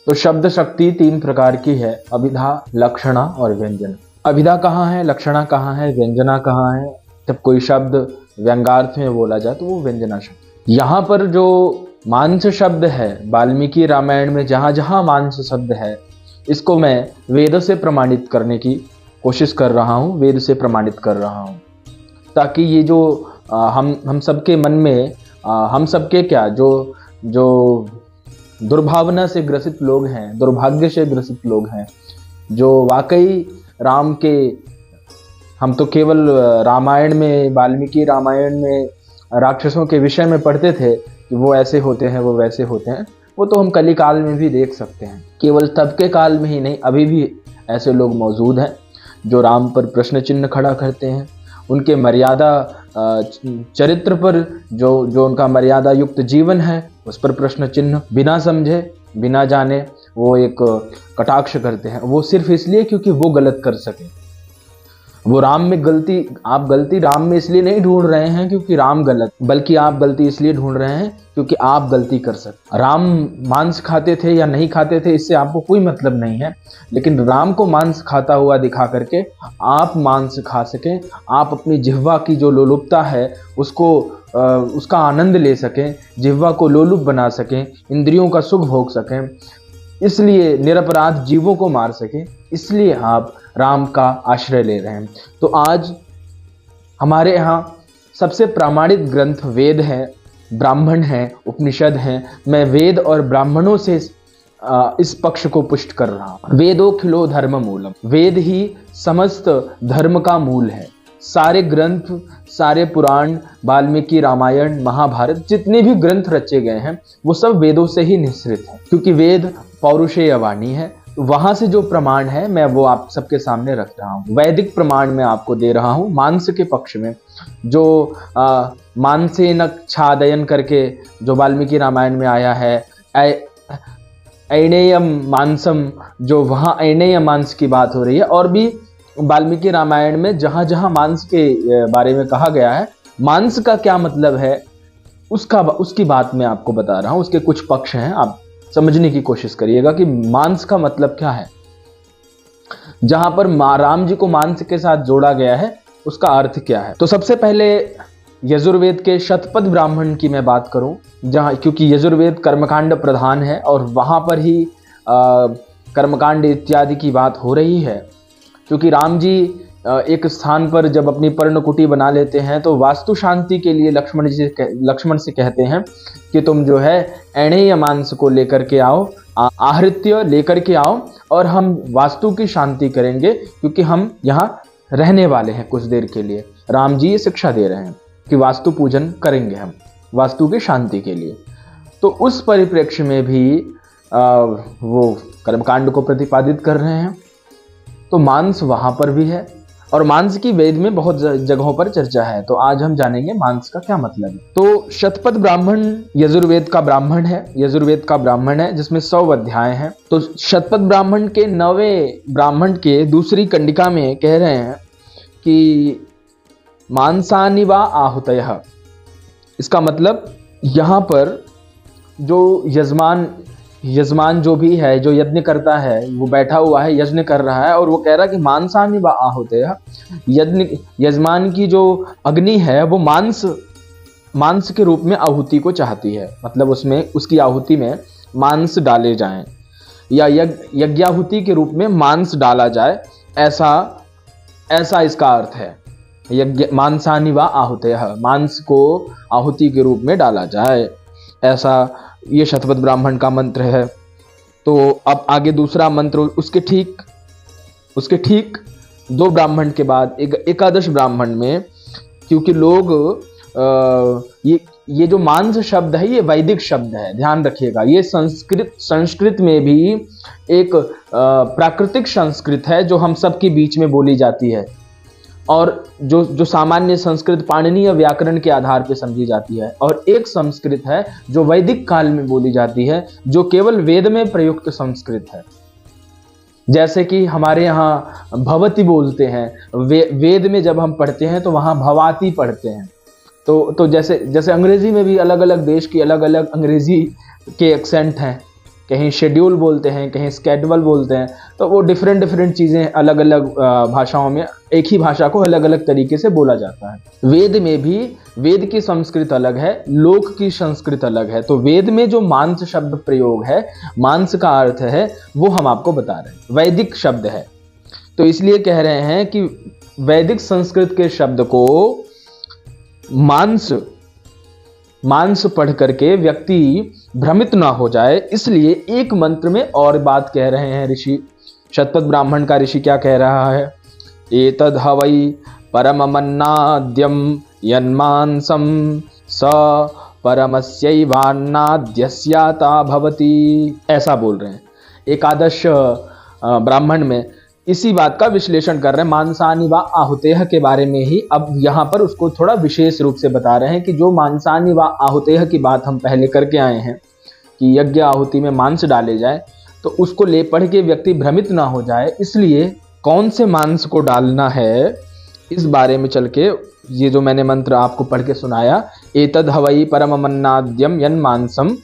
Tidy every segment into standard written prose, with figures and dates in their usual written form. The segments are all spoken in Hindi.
तो शब्द शक्ति 3 प्रकार की है, अभिधा, लक्षणा और व्यंजना। अभिधा कहाँ है, लक्षणा कहाँ है, व्यंजना कहाँ है? जब कोई शब्द व्यंग्यार्थ में बोला जाए तो वो व्यंजना शब्द। यहाँ पर जो मांस शब्द है, वाल्मीकि रामायण में जहाँ जहाँ मांस शब्द है, इसको मैं वेद से प्रमाणित करने की कोशिश कर रहा हूँ, वेद से प्रमाणित कर रहा हूँ, ताकि ये जो हम सबके मन में, हम सबके क्या, जो दुर्भावना से ग्रसित लोग हैं, दुर्भाग्य से ग्रसित लोग हैं, जो वाकई राम के, हम तो केवल रामायण में, वाल्मीकि रामायण में राक्षसों के विषय में पढ़ते थे कि वो ऐसे होते हैं, वो वैसे होते हैं, वो तो हम कली काल में भी देख सकते हैं। केवल तब के काल में ही नहीं, अभी भी ऐसे लोग मौजूद हैं जो राम पर प्रश्न चिन्ह खड़ा करते हैं, उनके मर्यादा चरित्र पर, जो उनका मर्यादा युक्त जीवन है उस पर प्रश्न चिन्ह बिना समझे, बिना जाने वो एक कटाक्ष करते हैं। वो सिर्फ इसलिए क्योंकि वो गलत कर सके। वो राम में गलती, आप गलती राम में इसलिए नहीं ढूंढ रहे हैं क्योंकि राम गलत, बल्कि आप गलती इसलिए ढूंढ रहे हैं क्योंकि आप गलती कर सकते। राम मांस खाते थे या नहीं खाते थे इससे आपको कोई मतलब नहीं है, लेकिन राम को मांस खाता हुआ दिखा करके आप मांस खा सकें, आप अपनी जिह्वा की जो लोलुपता है उसको उसका आनंद ले सकें, जिह्वा को लोलुप बना सकें, इंद्रियों का सुख भोग सकें, इसलिए निरपराध जीवों को मार सकें, इसलिए आप राम का आश्रय ले रहे हैं। तो आज हमारे यहाँ सबसे प्रामाणिक ग्रंथ वेद है, ब्राह्मण है, उपनिषद हैं। मैं वेद और ब्राह्मणों से इस पक्ष को पुष्ट कर रहा हूँ। वेदो खिलो धर्म मूलम, वेद ही समस्त धर्म का मूल है। सारे ग्रंथ, सारे पुराण, वाल्मीकि रामायण, महाभारत, जितने भी ग्रंथ रचे गए हैं वो सब वेदों से ही निःसृत है, क्योंकि वेद पौरुषेय वाणी है। वहां से जो प्रमाण है मैं वो आप सबके सामने रख रहा हूँ। वैदिक प्रमाण मैं आपको दे रहा हूँ मांस के पक्ष में, जो मांसेन छादयन करके जो वाल्मीकि रामायण में आया है, ऐणेयम मांसम, जो वहाँ ऐणेय मांस की बात हो रही है, और भी वाल्मीकि रामायण में जहाँ जहाँ मांस के बारे में कहा गया है, मांस का क्या मतलब है उसकी बात मैं आपको बता रहा हूँ। उसके कुछ पक्ष हैं, आप समझने की कोशिश करिएगा कि मांस का मतलब क्या है। जहां पर राम जी को मांस के साथ जोड़ा गया है उसका अर्थ क्या है। तो सबसे पहले यजुर्वेद के शतपथ ब्राह्मण की मैं बात करूं, जहां, क्योंकि यजुर्वेद कर्मकांड प्रधान है और वहां पर ही कर्मकांड इत्यादि की बात हो रही है। क्योंकि राम जी एक स्थान पर जब अपनी पर्णकुटी बना लेते हैं तो वास्तु शांति के लिए लक्ष्मण से कहते हैं कि तुम जो है ऐणेय मांस को लेकर के आओ, आहृत्य लेकर के आओ, और हम वास्तु की शांति करेंगे, क्योंकि हम यहाँ रहने वाले हैं कुछ देर के लिए। राम जी ये शिक्षा दे रहे हैं कि वास्तु पूजन करेंगे हम वास्तु की शांति के लिए। तो उस परिप्रेक्ष्य में भी वो कर्मकांड को प्रतिपादित कर रहे हैं। तो मांस वहां पर भी है, और मांस की वेद में बहुत जगहों पर चर्चा है। तो आज हम जानेंगे मांस का क्या मतलब है। तो शतपथ ब्राह्मण यजुर्वेद का ब्राह्मण है, यजुर्वेद का ब्राह्मण है जिसमें 100 अध्याय हैं। तो शतपथ ब्राह्मण के 9वें ब्राह्मण के दूसरी कंडिका में कह रहे हैं कि मांसानि वा आहुतयः। इसका मतलब यहाँ पर जो यजमान जो भी है, जो यज्ञ करता है, वो बैठा हुआ है, यज्ञ कर रहा है, और वो कह रहा है कि मांसानि वा आहुतयः, यजमान की जो अग्नि है वो मांस के रूप में आहुति को चाहती है। मतलब उसमें, उसकी आहुति में मांस डाले जाएं, या यज्ञाहुति के रूप में मांस डाला जाए, ऐसा इसका अर्थ है। मांसानि वा आहुतयः, मांस को आहुति के रूप में डाला जाए, ऐसा ये शतपथ ब्राह्मण का मंत्र है। तो अब आगे दूसरा मंत्र, उसके ठीक 2 ब्राह्मण के बाद एकादश ब्राह्मण में, क्योंकि लोग ये जो मांस शब्द है ये वैदिक शब्द है, ध्यान रखिएगा। ये संस्कृत में भी एक प्राकृतिक संस्कृत है जो हम सबके बीच में बोली जाती है, और जो सामान्य संस्कृत पाणिनीय व्याकरण के आधार पर समझी जाती है, और एक संस्कृत है जो वैदिक काल में बोली जाती है, जो केवल वेद में प्रयुक्त संस्कृत है। जैसे कि हमारे यहाँ भवती बोलते हैं, वेद में जब हम पढ़ते हैं तो वहाँ भवाती पढ़ते हैं। तो जैसे अंग्रेजी में भी अलग अलग देश की अलग अलग अंग्रेजी के एक्सेंट हैं। कहीं शेड्यूल बोलते हैं, कहीं स्केड्यूल बोलते हैं। तो वो डिफरेंट डिफरेंट चीज़ें अलग अलग भाषाओं में एक ही भाषा को अलग अलग तरीके से बोला जाता है। वेद में भी वेद की संस्कृत अलग है, लोक की संस्कृत अलग है। तो वेद में जो मांस शब्द प्रयोग है, मांस का अर्थ है, वो हम आपको बता रहे हैं, वैदिक शब्द है। तो इसलिए कह रहे हैं कि वैदिक संस्कृत के शब्द को मांस पढ़ करके व्यक्ति भ्रमित ना हो जाए, इसलिए एक मंत्र में और बात कह रहे हैं ऋषि। शतपथ ब्राह्मण का ऋषि क्या कह रहा है? एतद् हवै परममन्नाद्यं यन्मांसं स परमस्यैवान्नाद्यस्याता भवति। ऐसा बोल रहे हैं। एकादश ब्राह्मण में इसी बात का विश्लेषण कर रहे हैं, मांसानि व आहुतेह के बारे में ही। अब यहाँ पर उसको थोड़ा विशेष रूप से बता रहे हैं कि जो मांसानि व आहुतेह की बात हम पहले करके आए हैं कि यज्ञ आहुति में मांस डाले जाए, तो उसको ले पढ़ के व्यक्ति भ्रमित ना हो जाए, इसलिए कौन से मांस को डालना है इस बारे में चल के ये जो मैंने मंत्र आपको पढ़ के सुनाया, एतद् हवै परममन्नाद्यं यन्मांसं,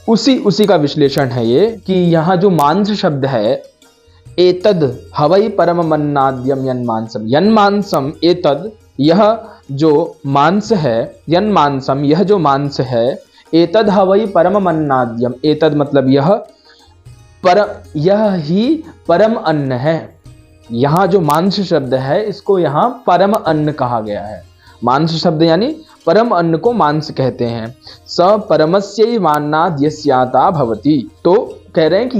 उसी का विश्लेषण है ये कि यहाँ जो मांस शब्द है, एतद् हवै परममन्नाद्यं यन्मांसं, यन्मांसं एतद्, यह जो मांस है, यन्मांसं यह जो मांस है, एतद् हवै परममन्नाद्यं, एतद् मतलब यह ही परम अन्न है। यहाँ जो मांस शब्द है इसको यहाँ परम अन्न कहा गया है। मांस शब्द यानी परम अन्न को मांस कहते हैं। स परमस्यैवान्नाद्यस्याता भवति, तो कह रहे हैं कि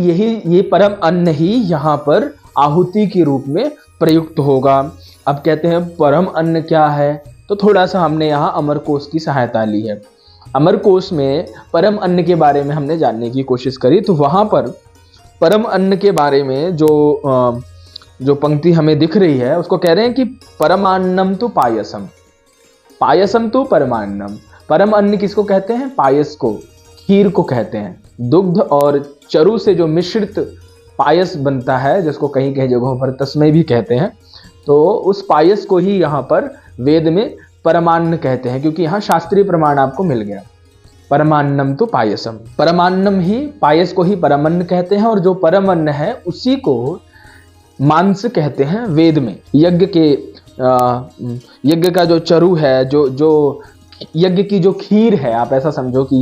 ये परम अन्न ही यहाँ पर आहुति के रूप में प्रयुक्त होगा। अब कहते हैं परम अन्न क्या है, तो थोड़ा सा हमने यहाँ अमरकोश की सहायता ली है। अमरकोश में परम अन्न के बारे में हमने जानने की कोशिश करी, तो वहाँ पर परम अन्न के बारे में जो पंक्ति हमें दिख रही है उसको कह रहे हैं कि परमान्नम तो पायसम, पायसम तो परमान्नम। परम अन्न किसको कहते हैं? पायस को, खीर को कहते हैं। दुग्ध और चरु से जो मिश्रित पायस बनता है, जिसको कहीं कहीं जगहों पर तस्मै भी कहते हैं, तो उस पायस को ही यहाँ पर वेद में परमान्न कहते हैं, क्योंकि यहाँ शास्त्रीय प्रमाण आपको मिल गया। परमान्नम तो पायसम, परमान्नम ही, पायस को ही परमन्न कहते हैं, और जो परमन्न है उसी को मांस कहते हैं वेद में। यज्ञ का जो चरु है, जो यज्ञ की जो खीर है, आप ऐसा समझो कि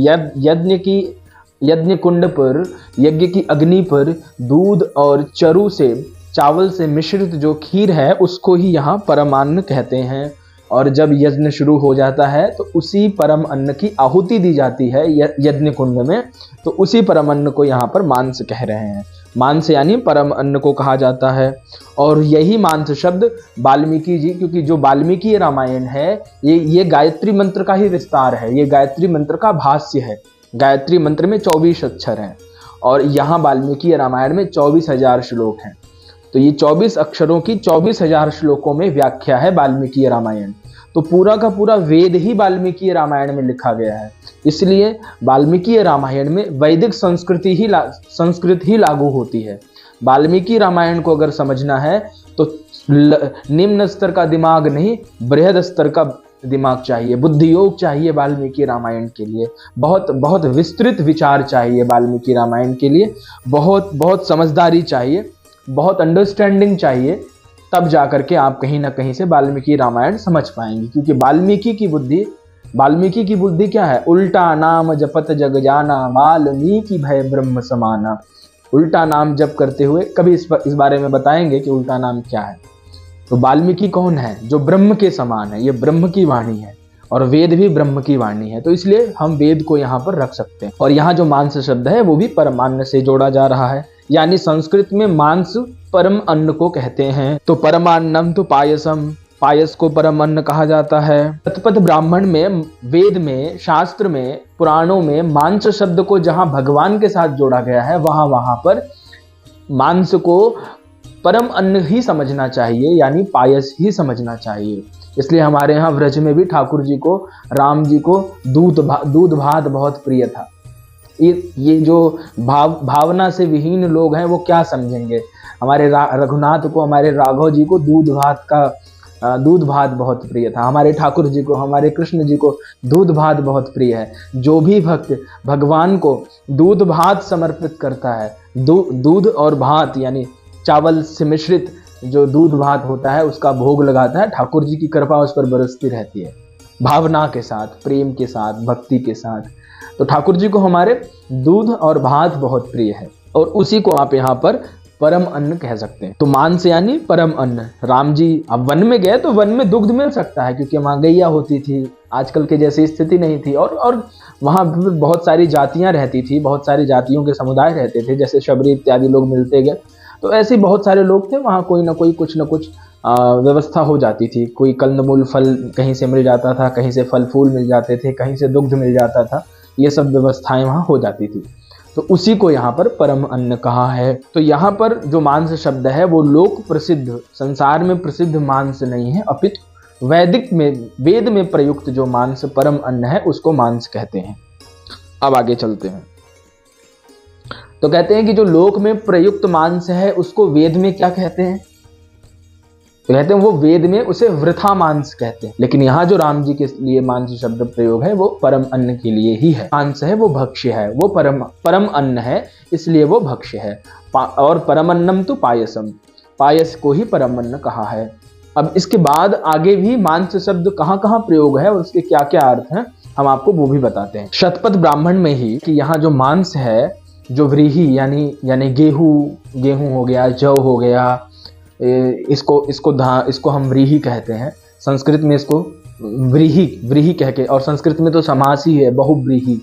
यज्ञ कुंड पर, यज्ञ की अग्नि पर दूध और चरु से, चावल से मिश्रित जो खीर है उसको ही यहाँ परमान्न कहते हैं। और जब यज्ञ शुरू हो जाता है तो उसी परम अन्न की आहुति दी जाती है यज्ञ कुंड में, तो उसी परम अन्न को यहाँ पर मांस कह रहे हैं। मांस यानी परम अन्न को कहा जाता है। और यही मांस शब्द वाल्मीकि जी, क्योंकि जो वाल्मीकि रामायण है ये गायत्री मंत्र का ही विस्तार है, ये गायत्री मंत्र का भाष्य है। गायत्री मंत्र में 24 अक्षर हैं और यहाँ वाल्मीकि रामायण में 24,000 श्लोक हैं। तो ये 24 अक्षरों की 24,000 श्लोकों में व्याख्या है वाल्मीकि रामायण। तो पूरा का पूरा वेद ही वाल्मीकि रामायण में लिखा गया है। इसलिए वाल्मीकि रामायण में वैदिक संस्कृत ही लागू होती है। वाल्मीकि रामायण को अगर समझना है तो निम्न स्तर का दिमाग नहीं, बृहद स्तर का दिमाग चाहिए, बुद्धि योग चाहिए वाल्मीकि रामायण के लिए। बहुत बहुत विस्तृत विचार चाहिए वाल्मीकि रामायण के लिए, बहुत बहुत समझदारी चाहिए, बहुत अंडरस्टैंडिंग चाहिए, तब जाकर के आप कहीं ना कहीं से वाल्मीकि रामायण समझ पाएंगे। क्योंकि वाल्मीकि की बुद्धि क्या है? उल्टा नाम जपत जग जाना, वाल्मीकि भय ब्रह्म समाना। उल्टा नाम जप करते हुए, कभी इस बारे में बताएंगे कि उल्टा नाम क्या है। तो वाल्मीकि कौन है? जो ब्रह्म के समान है। ये ब्रह्म की वाणी है और वेद भी ब्रह्म की वाणी है, तो इसलिए हम वेद को यहाँ पर रख सकते हैं। और यहाँ जो मांस शब्द है वो भी परमान्न से जोड़ा जा रहा है, यानी संस्कृत में मांस परम अन्न को कहते हैं। तो परमान्नम तो पायसम, पायस को परम अन्न कहा जाता है। शतपथ ब्राह्मण में, वेद में, शास्त्र में, पुराणों में मांस शब्द को जहाँ भगवान के साथ जोड़ा गया है वहाँ पर मांस को परम अन्न ही समझना चाहिए, यानी पायस ही समझना चाहिए। इसलिए हमारे यहाँ व्रज में भी ठाकुर जी को, राम जी को दूध भात बहुत प्रिय था। ये जो भावना से विहीन लोग हैं वो क्या समझेंगे? हमारे रघुनाथ को, हमारे राघव जी को दूध भात का दूध भात बहुत प्रिय था। हमारे ठाकुर जी को, हमारे कृष्ण जी को दूध भात बहुत प्रिय है। जो भी भक्त भगवान को दूध भात समर्पित करता है, दूध और भात यानी चावल से मिश्रित जो दूध भात होता है उसका भोग लगाता है, ठाकुर जी की कृपा उस पर बरसती रहती है, भावना के साथ, प्रेम के साथ, भक्ति के साथ। तो ठाकुर जी को हमारे दूध और भात बहुत प्रिय है और उसी को आप यहाँ पर परम अन्न कह सकते हैं। तो मांस यानी परम अन्न। राम जी अब वन में गए तो वन में दुग्ध मिल सकता है क्योंकि वहां गैया होती थी, आजकल के जैसी स्थिति नहीं थी, और वहां बहुत सारी जातियां रहती थी, बहुत सारी जातियों के समुदाय रहते थे, जैसे शबरी इत्यादि लोग मिलते गए तो ऐसे बहुत सारे लोग थे। वहां कोई ना कोई कुछ न कुछ व्यवस्था हो जाती थी। कोई कंदमूल फल कहीं से मिल जाता था, कहीं से फल फूल मिल जाते थे, कहीं से दुग्ध मिल जाता था, ये सब व्यवस्थाएं वहां हो जाती थी। तो उसी को यहाँ पर परम अन्न कहा है। तो यहाँ पर जो मांस शब्द है वो लोक प्रसिद्ध, संसार में प्रसिद्ध मांस नहीं है, अपितु वैदिक में, वेद में प्रयुक्त जो मांस परम अन्न है उसको मांस कहते हैं। अब आगे चलते हैं। तो कहते हैं कि जो लोक में प्रयुक्त मांस है उसको वेद में क्या कहते हैं? तो कहते हैं वो वेद में उसे वृथा मांस कहते हैं। लेकिन यहाँ जो राम जी के लिए मांस शब्द प्रयोग है वो परम अन्न के लिए ही है। मांस है वो भक्ष्य है, वो परम अन्न है, इसलिए वो भक्ष्य है। और परम अन्नम तो पायसम, पायस को ही परम अन्न कहा है। अब इसके बाद आगे भी मांस शब्द कहाँ कहाँ प्रयोग है और उसके क्या क्या अर्थ हैं हम आपको वो भी बताते हैं। शतपथ ब्राह्मण में ही कि यहाँ जो मांस है, जो व्रीहि यानी गेहूं हो गया, जौ हो गया, इसको हम व्रीहि कहते हैं। संस्कृत में इसको व्रीहि कह के, और संस्कृत में तो समास ही है बहुव्रीहि।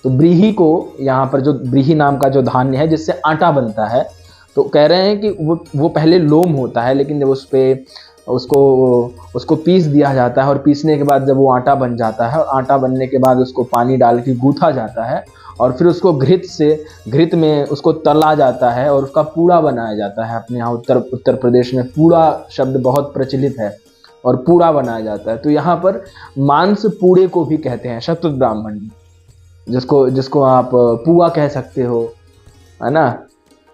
तो व्रीहि को यहाँ पर जो व्रीहि नाम का जो धान्य है जिससे आटा बनता है, तो कह रहे हैं कि वो पहले लोम होता है, लेकिन जब उस पे उसको पीस दिया जाता है और पीसने के बाद जब वो आटा बन जाता है और आटा बनने के बाद उसको पानी डाल के गूंथा जाता है और फिर उसको घृत में उसको तला जाता है और उसका पूड़ा बनाया जाता है। अपने यहाँ उत्तर प्रदेश में पूड़ा शब्द बहुत प्रचलित है और पूड़ा बनाया जाता है। तो यहाँ पर मांस पूड़े को भी कहते हैं शतपथ ब्राह्मण, जिसको आप पुआ कह सकते हो, है ना।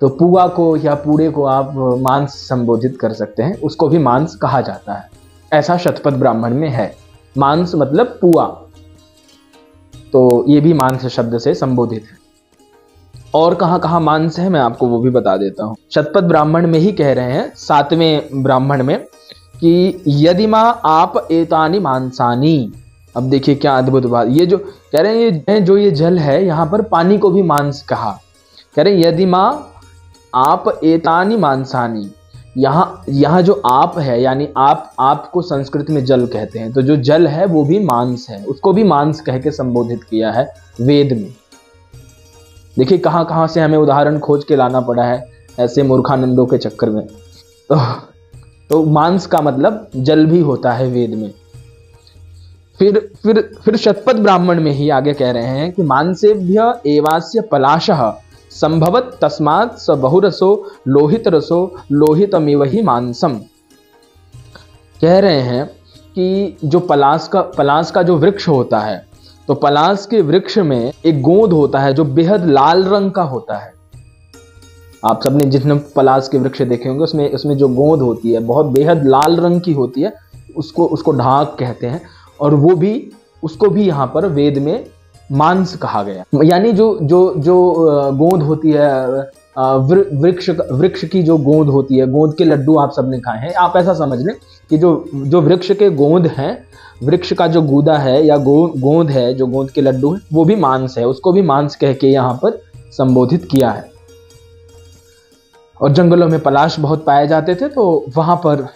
तो पुआ को या पूड़े को आप मांस संबोधित कर सकते हैं, उसको भी मांस कहा जाता है। ऐसा शतपथ ब्राह्मण में है। मांस मतलब पुआ, तो ये भी मांस शब्द से संबोधित है। और कहाँ कहाँ मांस है मैं आपको वो भी बता देता हूँ। शतपथ ब्राह्मण में ही कह रहे हैं 7वें ब्राह्मण में कि यदि माँ आप एतानी मांसानी। अब देखिए क्या अद्भुत बात, ये जो कह रहे हैं ये जल है, यहाँ पर पानी को भी मांस कहा। कह रहे हैं यदि माँ आप एतानी मांसानी। यहाँ जो आप है यानी आपको संस्कृत में जल कहते हैं, तो जो जल है वो भी मांस है, उसको भी मांस कह के संबोधित किया है वेद में। देखिए कहाँ कहाँ से हमें उदाहरण खोज के लाना पड़ा है ऐसे मूर्खानंदों के चक्कर में। तो मांस का मतलब जल भी होता है वेद में। फिर शतपथ ब्राह्मण में ही आगे कह रहे हैं कि मांसेभ्य एवास्य पलाशः संभवत तस्मात् स बहुरसो लोहित रसो लोहितमिव ही मांसम। कह रहे हैं कि जो पलाश का जो वृक्ष होता है, तो पलाश के वृक्ष में एक गोंद होता है जो बेहद लाल रंग का होता है। आप सबने जितने पलाश के वृक्ष देखे होंगे उसमें जो गोंद होती है बहुत बेहद लाल रंग की होती है, उसको ढाक कहते हैं। और उसको भी यहाँ पर वेद में मांस कहा गया। यानी जो गोंद होती है, वृक्ष की जो गोंद होती है, गोंद के लड्डू आप सबने खाए हैं। आप ऐसा समझ लें कि जो वृक्ष के गोंद हैं, वृक्ष का जो गूदा है या गोंद है, जो गोंद के लड्डू है, वो भी मांस है, उसको भी मांस कह के यहाँ पर संबोधित किया है। और जंगलों में पलाश बहुत पाए जाते थे, तो वहां पर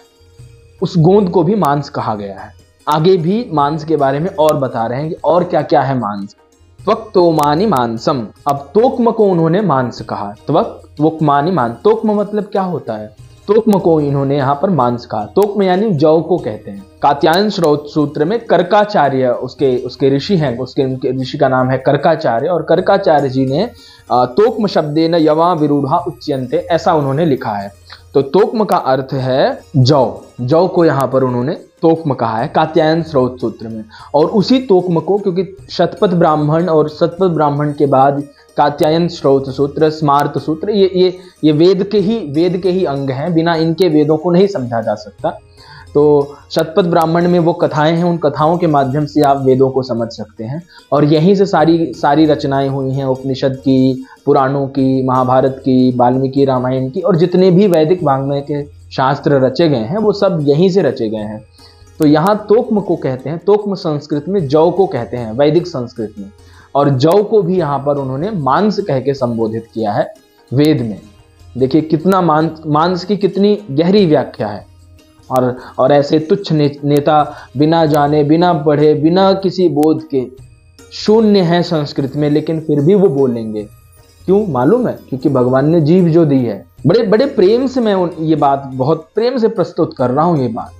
उस गोंद को भी मांस कहा गया है। आगे भी मांस के बारे में और बता रहे हैं कि और क्या क्या है मांस। त्वक्तोमानि मांसम। अब तोक्म को उन्होंने मांस कहा। त्वक्मानि मांस, तोक्म मतलब क्या होता है? तोक्म को इन्होंने यहाँ पर मांस कहा। तोक्म यानी जौ को कहते हैं। कात्यायन श्रोत सूत्र में कर्काचार्य उसके ऋषि हैं, उनके ऋषि का नाम है कर्काचार्य, और कर्काचार्य जी ने तोक्म शब्देन यवा विरूढ़ा उच्यन्ते ऐसा उन्होंने लिखा है। तो तोक्म का अर्थ है जौ को यहाँ पर उन्होंने तोक्म कहा है कात्यायन श्रोत सूत्र में। और उसी तोक्म को, क्योंकि शतपथ ब्राह्मण और शतपथ ब्राह्मण के बाद कात्यायन श्रोत सूत्र, स्मार्त सूत्र, ये वेद के ही अंग हैं, बिना इनके वेदों को नहीं समझा जा सकता। तो शतपथ ब्राह्मण में वो कथाएं हैं, उन कथाओं के माध्यम से आप वेदों को समझ सकते हैं। और यहीं से सारी रचनाएं हुई हैं, उपनिषद की, पुराणों की, महाभारत की, वाल्मीकि रामायण की, और जितने भी वैदिक वाङ्मय के शास्त्र रचे गए हैं वो सब यहीं से रचे गए हैं। तो यहाँ तोक्म को कहते हैं, तोक्म संस्कृत में जौ को कहते हैं वैदिक संस्कृत में, और जौ को भी यहाँ पर उन्होंने मांस कह के संबोधित किया है वेद में। देखिए कितना मांस की कितनी गहरी व्याख्या है। और ऐसे तुच्छ नेता बिना जाने, बिना पढ़े, बिना किसी बोध के शून्य है संस्कृत में, लेकिन फिर भी वो बोलेंगे। क्यों मालूम है? क्योंकि भगवान ने जीभ जो दी है। बड़े बड़े प्रेम से मैं ये बात बहुत प्रेम से प्रस्तुत कर रहा हूं ये बात,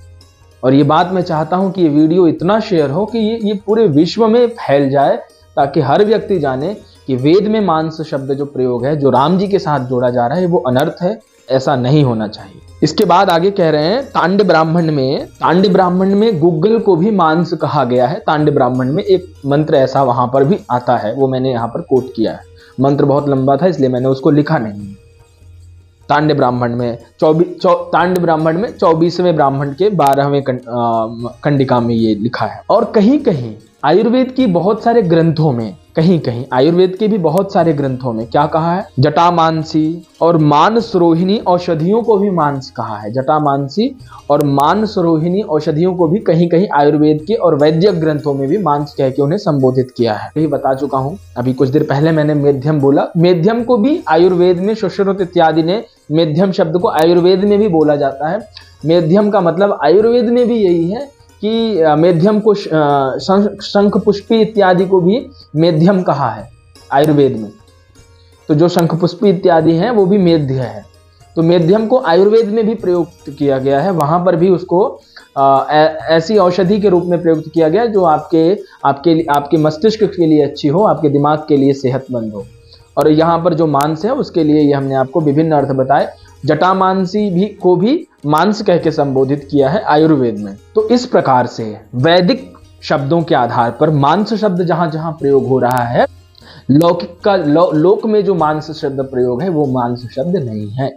और ये बात मैं चाहता हूं कि ये वीडियो इतना शेयर हो कि ये पूरे विश्व में फैल जाए, ताकि हर व्यक्ति जाने कि वेद में मांस शब्द जो प्रयोग है, जो राम जी के साथ जोड़ा जा रहा है, वो अनर्थ है, ऐसा नहीं होना चाहिए। इसके बाद आगे कह रहे हैं तांड्य ब्राह्मण में गुग्गल को भी मांस कहा गया है। तांड्य ब्राह्मण में एक मंत्र ऐसा वहां पर भी आता है, वो मैंने यहाँ पर कोट किया है। मंत्र बहुत लंबा था इसलिए मैंने उसको लिखा नहीं। तांड्य ब्राह्मण में 24वें ब्राह्मण के 12वें कंडिका में ये लिखा है। और कहीं कहीं आयुर्वेद की बहुत सारे ग्रंथों में, आयुर्वेद के भी बहुत सारे ग्रंथों में क्या कहा है? जटामांसी और मानसरोहिणी औषधियों को भी मांस कहा है। जटामांसी और मानसरोहिणी औषधियों को भी कहीं कहीं आयुर्वेद के और वैद्यक ग्रंथों में भी मांस कह के उन्हें संबोधित किया है। यही बता चुका हूं, अभी कुछ देर पहले मैंने मेध्यम बोला। मेध्यम को भी आयुर्वेद में सुश्रुत इत्यादि ने मेध्यम शब्द को आयुर्वेद में भी बोला जाता है। मेध्यम का मतलब आयुर्वेद में भी यही है कि मेध्यम को शंख पुष्पी इत्यादि को भी मेध्यम कहा है आयुर्वेद में। तो जो शंख पुष्पी इत्यादि हैं वो भी मेध्य है। तो मेध्यम को आयुर्वेद में भी प्रयुक्त किया गया है, वहां पर भी उसको ऐसी औषधि के रूप में प्रयुक्त किया गया जो आपके मस्तिष्क के लिए अच्छी हो, आपके दिमाग के लिए सेहतमंद हो। और यहाँ पर जो मांस है उसके लिए ये हमने आपको विभिन्न अर्थ बताए। जटामांसी को भी मांस कह के संबोधित किया है आयुर्वेद में। तो इस प्रकार से वैदिक शब्दों के आधार पर मांस शब्द जहां जहां प्रयोग हो रहा है, लोक में जो मांस शब्द प्रयोग है वो मांस शब्द नहीं है,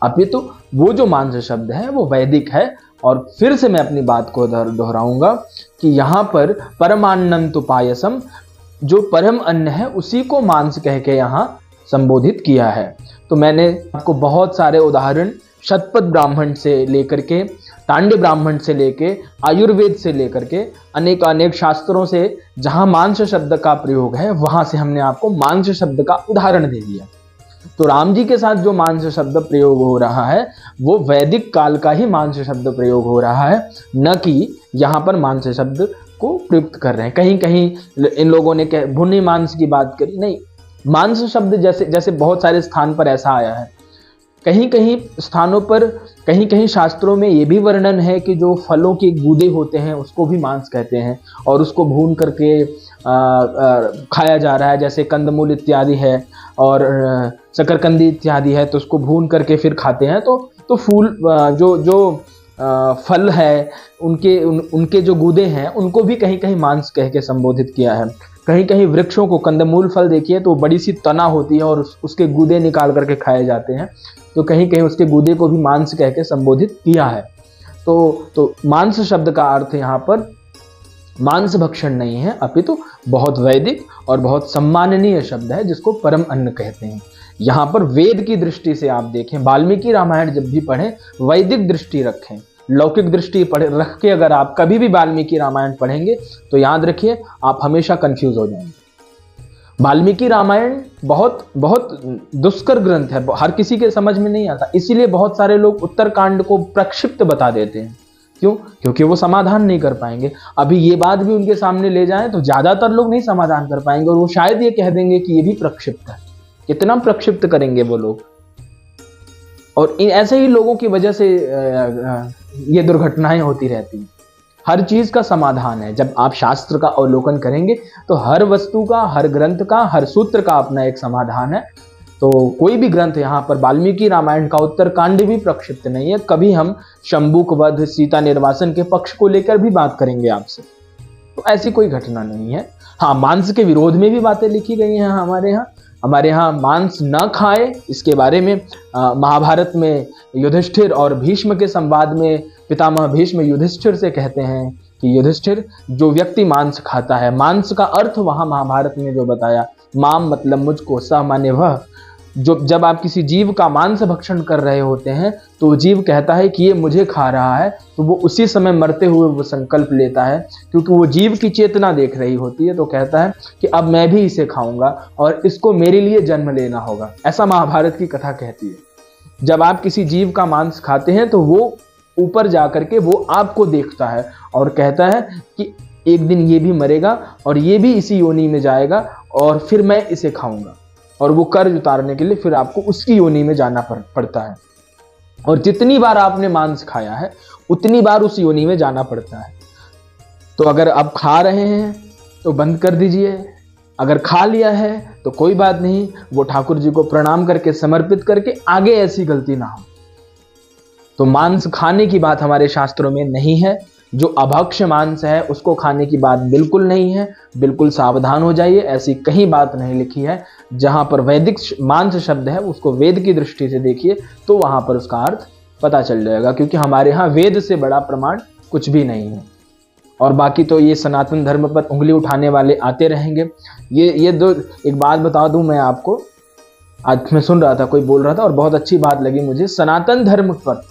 अपितु वो जो मांस शब्द है वो वैदिक है। और फिर से मैं अपनी बात को दोहराऊंगा कि यहाँ पर परमान्नं तु पायसम, जो परम अन्न है उसी को मांस कह के यहाँ संबोधित किया है। तो मैंने आपको बहुत सारे उदाहरण शतपथ ब्राह्मण से लेकर के, तांड्य ब्राह्मण से लेके, आयुर्वेद से लेकर के अनेक शास्त्रों से जहां मांस शब्द का प्रयोग है वहां से हमने आपको मांस शब्द का उदाहरण दे दिया। तो राम जी के साथ जो मांस शब्द प्रयोग हो रहा है वो वैदिक काल का ही मांस शब्द प्रयोग हो रहा है, न कि यहाँ पर मांस शब्द को प्रयुक्त कर रहे हैं। कहीं कहीं इन लोगों ने भुनी मांस की बात करी, नहीं, मांस शब्द जैसे बहुत सारे स्थान पर ऐसा आया है। कहीं कहीं स्थानों पर, कहीं कहीं शास्त्रों में ये भी वर्णन है कि जो फलों के गूदे होते हैं उसको भी मांस कहते हैं और उसको भून करके खाया जा रहा है। जैसे कंदमूल इत्यादि है और शकरकंदी इत्यादि है, तो उसको भून करके फिर खाते हैं। तो फूल जो फल है उनके जो गूदे हैं उनको भी कहीं कहीं मांस कह के संबोधित किया है। कहीं कहीं वृक्षों को, कंदमूल फल देखिए तो बड़ी सी तना होती है और उसके गूदे निकाल करके खाए जाते हैं, तो कहीं कहीं उसके गूदे को भी मांस कह के संबोधित किया है। तो मांस शब्द का अर्थ यहाँ पर मांस भक्षण नहीं है, अपितु बहुत वैदिक और बहुत सम्माननीय शब्द है जिसको परम अन्न कहते हैं। यहाँ पर वेद की दृष्टि से आप देखें, वाल्मीकि रामायण जब भी पढ़ें वैदिक दृष्टि रखें, लौकिक दृष्टि रख के अगर आप कभी भी वाल्मीकि रामायण पढ़ेंगे तो याद रखिए आप हमेशा कंफ्यूज हो जाएंगे। वाल्मीकि रामायण बहुत बहुत दुष्कर ग्रंथ है, हर किसी के समझ में नहीं आता, इसीलिए बहुत सारे लोग उत्तरकांड को प्रक्षिप्त बता देते हैं। क्यों? क्योंकि वो समाधान नहीं कर पाएंगे। अभी ये बात भी उनके सामने ले जाएं तो ज्यादातर लोग नहीं समाधान कर पाएंगे और वो शायद ये कह देंगे कि ये भी प्रक्षिप्त है। कितना प्रक्षिप्त करेंगे वो लोग, और ऐसे ही लोगों की वजह से ये दुर्घटनाएं होती रहती हैं। हर चीज का समाधान है। जब आप शास्त्र का अवलोकन करेंगे तो हर वस्तु का, हर ग्रंथ का, हर सूत्र का अपना एक समाधान है। तो कोई भी ग्रंथ, यहाँ पर वाल्मीकि रामायण का उत्तरकांड भी प्रक्षिप्त नहीं है। कभी हम शंभुक वध, सीता निर्वासन के पक्ष को लेकर भी बात करेंगे आपसे, तो ऐसी कोई घटना नहीं है। हाँ, मांस के विरोध में भी बातें लिखी गई हैं हमारे यहाँ, हमारे यहाँ मांस न खाए, इसके बारे में महाभारत में युधिष्ठिर और भीष्म के संवाद में पितामह भीष्म युधिष्ठिर से कहते हैं कि युधिष्ठिर, जो व्यक्ति मांस खाता है, मांस का अर्थ वहां महाभारत में जो बताया, माम मतलब मुझको, स माने वह, जो जब आप किसी जीव का मांस भक्षण कर रहे होते हैं तो जीव कहता है कि ये मुझे खा रहा है, तो वो उसी समय मरते हुए वो संकल्प लेता है, क्योंकि वो जीव की चेतना देख रही होती है, तो कहता है कि अब मैं भी इसे खाऊंगा और इसको मेरे लिए जन्म लेना होगा। ऐसा महाभारत की कथा कहती है। जब आप किसी जीव का मांस खाते हैं तो वो ऊपर जाकर के वो आपको देखता है और कहता है कि एक दिन ये भी मरेगा और ये भी इसी योनि में जाएगा और फिर मैं इसे खाऊंगा, और वो कर्ज उतारने के लिए फिर आपको उसकी योनि में जाना पड़ता है। और जितनी बार आपने मांस खाया है उतनी बार उस योनि में जाना पड़ता है। तो अगर आप खा रहे हैं तो बंद कर दीजिए, अगर खा लिया है तो कोई बात नहीं, वो ठाकुर जी को प्रणाम करके समर्पित करके आगे ऐसी गलती ना हो। तो मांस खाने की बात हमारे शास्त्रों में नहीं है। जो अभक्ष्य मांस है उसको खाने की बात बिल्कुल नहीं है, बिल्कुल सावधान हो जाइए। ऐसी कहीं बात नहीं लिखी है। जहां पर वैदिक मांस शब्द है उसको वेद की दृष्टि से देखिए तो वहां पर उसका अर्थ पता चल जाएगा, क्योंकि हमारे यहाँ वेद से बड़ा प्रमाण कुछ भी नहीं है। और बाकी तो ये सनातन धर्म पर उंगली उठाने वाले आते रहेंगे। ये दो एक बात बता दूं मैं आपको, आज मैं सुन रहा था, कोई बोल रहा था और बहुत अच्छी बात लगी मुझे। सनातन धर्म पर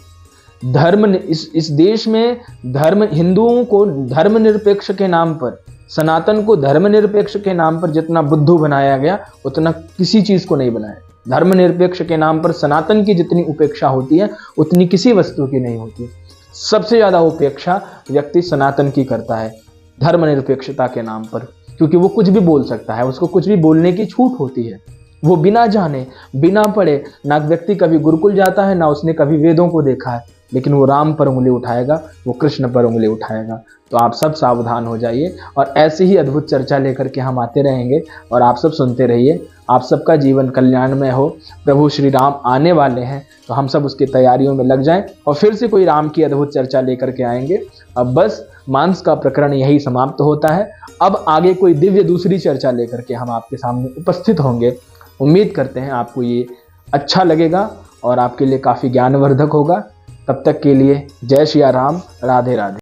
धर्म, इस देश में धर्म, हिंदुओं को धर्मनिरपेक्ष के नाम पर, सनातन को धर्मनिरपेक्ष के नाम पर जितना बुद्धू बनाया गया उतना किसी चीज को नहीं बनाया। धर्मनिरपेक्ष के नाम पर सनातन की जितनी उपेक्षा होती है उतनी किसी वस्तु की नहीं होती। सबसे ज्यादा उपेक्षा व्यक्ति सनातन की करता है धर्मनिरपेक्षता के नाम पर, क्योंकि वो कुछ भी बोल सकता है, उसको कुछ भी बोलने की छूट होती है। वो बिना जाने बिना पढ़े, ना व्यक्ति कभी गुरुकुल जाता है ना उसने कभी वेदों को देखा है, लेकिन वो राम पर उंगली उठाएगा, वो कृष्ण पर उंगली उठाएगा। तो आप सब सावधान हो जाइए और ऐसी ही अद्भुत चर्चा लेकर के हम आते रहेंगे और आप सब सुनते रहिए। आप सबका जीवन कल्याणमय हो। प्रभु श्री राम आने वाले हैं तो हम सब उसकी तैयारियों में लग जाएं और फिर से कोई राम की अद्भुत चर्चा लेकर के आएंगे। अब बस मांस का प्रकरण यही समाप्त होता है। अब आगे कोई दिव्य दूसरी चर्चा लेकर के हम आपके सामने उपस्थित होंगे। उम्मीद करते हैं आपको ये अच्छा लगेगा और आपके लिए काफ़ी ज्ञानवर्धक होगा। तब तक के लिए जय श्री राम, राधे राधे।